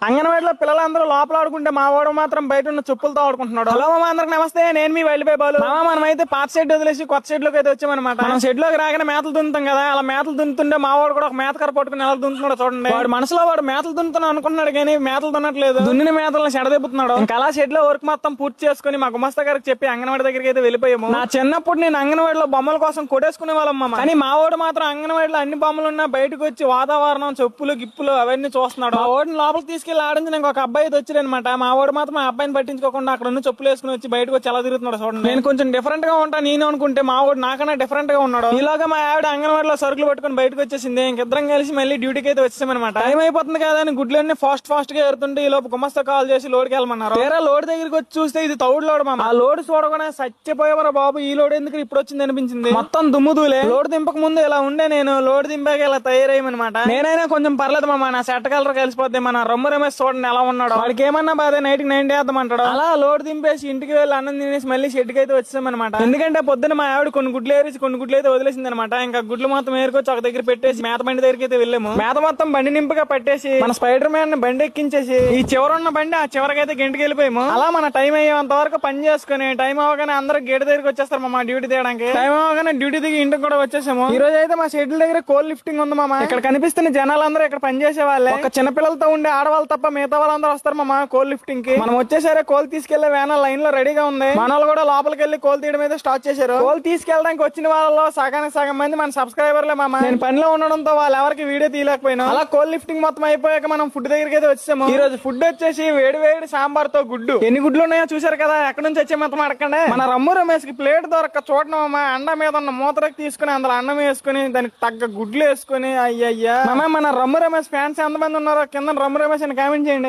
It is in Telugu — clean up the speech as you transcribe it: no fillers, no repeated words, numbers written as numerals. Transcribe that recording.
అంగన్వాడిలో పిల్లలందరూ లోపల ఆడుకుంటే మా వాడు మాత్రం బయట ఉన్న చెప్పులతో ఆడుకుంటున్నాడు. హలో మామ, అందరికి నమస్తే. నేను మీ వెళ్ళిపోయి బాలు. మామ, మనమైతే పాత షెడ్ వదిలేసి కొత్త షెడ్ లోకి అయితే వచ్చామన్నమాట. మనం షెడ్ లోకి రాగానే మేతలు దున్నుతాం కదా, అలా మేతలు దున్నుతుంటే మా వాడు కూడా ఒక మేత కర్ర పట్టుకుని ఎలా దున్నుతున్నాడు చూడండి. వాడు మనసులో వాడు మేతలు దున్నుతున్నా అనుకుంటున్నాడు కానీ మేతలు దున్నట్లేదు, దున్నిన మేతలను చెడదెబ్బుతున్నాడు. ఇంకా అలా షెడ్ లో వర్క్ మొత్తం పూర్తి చేసుకుని మా గుమస్తా గారికి చెప్పి అంగన్వాడి దగ్గరికి అయితే వెళ్ళిపోయాము. నా చిన్నప్పుడు నేను అంగన్వాడిలో బొమ్మల కోసం కొట్టేసుకునే వాళ్ళం మామ, కానీ మా వాడు మాత్రం అంగన్వాడిలో అన్ని బొమ్మలు ఉన్నా బయటకు వచ్చి వాతావరణం, చెప్పులు గిప్పులు అవన్నీ చూస్తున్నాడు. ఆ వాడిని లోపలికి తీసుకెళ్లి ఆడించడానికి ఒక అబ్బాయి అయితే వచ్చాడనమాట. మా వాడు మాత్రం ఆ అబ్బాయిని పట్టించుకోకుండా అక్కడ ఉన్న చెప్పులు వేసుకుని వచ్చి బయటకు వచ్చి ఎలా తిరుగుతున్నాడు చూడండి. నేను కొంచెం డిఫరెంట్ గా ఉంటాను నేను అనుకుంటే మా వాడు నాకన్నా డిఫరెంట్ గా ఉన్నాడు. ఈలోగా మా ఆవిడ అంగన్వాడిలో సరుకులు పట్టుకుని బయటకు వచ్చేసింది. ఇంకిద్దరం కలిసి మళ్ళీ డ్యూటీకి అయితే వచ్చామన్నమాట. టైం అయిపోతుంది కదా అని గుడ్లన్నీ ఫాస్ట్ గా ఎరుతుంటే ఈ లోపు గుమస్తా కాల్ చేసి లోడ్కి వెళ్ళమన్నారు. వేరే లోడ్ దగ్గరికి వచ్చి చూస్తే ఇది తౌడు లోడ్ మామ. ఆ లోడ్ చూడగానే చచ్చిపోయేవరా బాబు, ఈ లోడ్ ఎందుకు ఇప్పుడు వచ్చింది అనిపించింది. మొత్తం దుమ్ముదూలే. లోడ్ దింపక ముందు ఇలా ఉండే నేను, లోడ్ దింపాక ఇలా తయారయ్యమనమాట. నేనైనా కొంచెం పర్లేదు మామ, నా సెట్ కలర్ కలిసిపోద్ది. మన రమ్ము రమేష్ చూడండి ఎలా ఉన్నాడు. వాడికి ఏమన్నా బాధ నైట్ కి 90 వేద్దామంటాడు. అలా లోడ్ దింపేసి ఇంటికి వెళ్ళి అన్నం తినేసి మళ్ళీ షెడ్కి అయితే వచ్చామన్నమాట. ఎందుకంటే పొద్దున మా ఆవిడ కొన్ని గుడ్లు ఏరేసి కొన్ని గుడ్లు అయితే వదిలేసింది అనమాట. ఇంకా గుడ్లు మొత్తం ఏరుకొచ్చి ఒక దగ్గర పెట్టేసి మేత బండి దగ్గరికి అయితే వెళ్ళాము. మేత మొత్తం బండి నింపుగా పట్టేసి మన స్పైడర్ మ్యాన్ బండి ఎక్కించేసి ఈ చివరున్న బండి ఆ చివరికైతే గంటకి వెళ్ళిపోయాము. అలా మన టైం అయ్యేంత వరకు పని చేసుకుని టైం అవగానే అందరూ గేట్ దగ్గరికి వచ్చేస్తారు మా డ్యూటీ తీయడానికి. టైం అవగానే డ్యూటీ దిగి ఇంటికి కూడా వచ్చేసాము. ఈ రోజు అయితే మా షెడ్యూల్ దగ్గర కోల్ లిఫ్టింగ్ ఉంది మామ. ఇక్కడ కనిపిస్తున్న జనాలందరూ ఇక్కడ పని చేసే వాళ్ళే. ఒక చిన్న పిల్లలతో ఉండే ఆడవాళ్ళు తప్ప మిగతా వాళ్ళందరూ వస్తారు మామ కోల్ లిఫ్టింగ్ కి. మనం వచ్చేసరే కోల్ తీసుకెళ్లే వ్యాన్ లైన్ లో రెడీగా ఉంది. మన వాళ్ళు కూడా లోపలికి వెళ్ళి కోల్ తీయడం అయితే స్టార్ట్ చేశారు. కోల్ తీసుకెళ్ళడానికి వచ్చిన వాళ్ళలో సగానికి సగం మంది మన సబ్స్క్రైబర్లే మామ. నేను పనిలో ఉండడంతో వాళ్ళు ఎవరికి వీడియో తీయలేకపోయినా. అలా కోల్ లిఫ్టింగ్ మొత్తం అయిపోయాక మనం ఫుడ్ దగ్గరికి అయితే వచ్చాము. ఈ రోజు ఫుడ్ వచ్చేసి వేడి వేడి సాంబార్ తో గుడ్డు. ఎన్ని గుడ్లు ఉన్నాయో చూసారు కదా, ఎక్కడి నుంచి వచ్చే మొత్తం అడగండి. మన రమ్ము రమేష్ కి ప్లేట్ దొరక చూడడం అమ్మ, అండ మీద ఉన్న మూతరకు తీసుకుని అందులో అన్నం వేసుకుని దానికి తగ్గ గుడ్లు వేసుకుని అయ్యయ్యా. మన రమ్ము రమేష్ ఫ్యాన్స్ ఎంతమంది ఉన్నారో కింద రమ్ము రమేష్ అని కామెంట్ చేయండి.